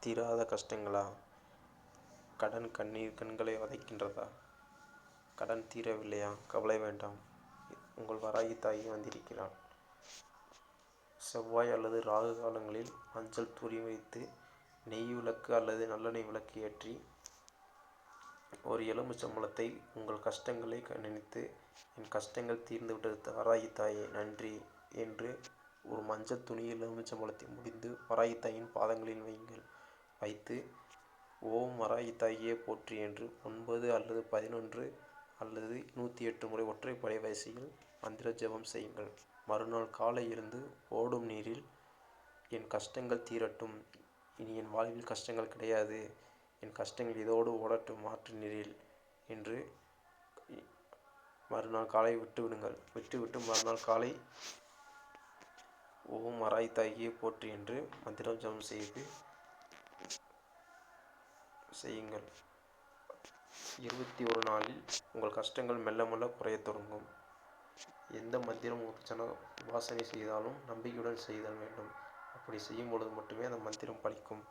தீராத கஷ்டங்களா? கடன் கண்ணீர் கண்களை வதைக்கின்றதா? கடன் தீரவில்லையா? கவலை வேண்டாம், உங்கள் வராகி தாய் வந்திருக்கிறாள். செவ்வாய் அல்லது ராகு காலங்களில் மஞ்சள் தூரி வைத்து நெய் விளக்கு அல்லது நல்லெண்ணெய் விளக்கு ஏற்றி ஒரு எலுமிச்சம்பழத்தை உங்கள் கஷ்டங்களை நினைத்து, என் கஷ்டங்கள் தீர்ந்து விட்டது வராகி தாயே நன்றி என்று ஒரு மஞ்சள் துணியில் எலுமிச்சம்பழத்தை முடிந்து வராகி தாயின் பாதங்களில் வையுங்கள். வைத்து ஓம் வராகி தாயே போற்றி என்று 9 அல்லது 11 அல்லது 108 முறை ஒற்றைப்படை வரிசையில் மந்திர ஜெபம் செய்யுங்கள். மறுநாள் காலை எழுந்து ஓடும் நீரில் என் கஷ்டங்கள் தீரட்டும், இனி என் வாழ்வில் கஷ்டங்கள் கிடையாது, என் கஷ்டங்கள் இதோடு ஓடட்டும் மாற்று நீரில் என்று மறுநாள் காலை விட்டுவிடுங்கள். விட்டுவிட்டு மறுநாள் காலை ஓம் வராகி தாயே போற்றி என்று மந்திரம் ஜெபம் செய்யுங்கள். 21 நாளில் உங்கள் கஷ்டங்கள் மெல்ல மெல்ல குறையத் தொடங்கும். எந்த மந்திரம் வாசனை செய்தாலும் நம்பிக்கையுடன் செய்தல் வேண்டும். அப்படி செய்யும் பொழுது மட்டுமே அந்த மந்திரம் பலிக்கும்.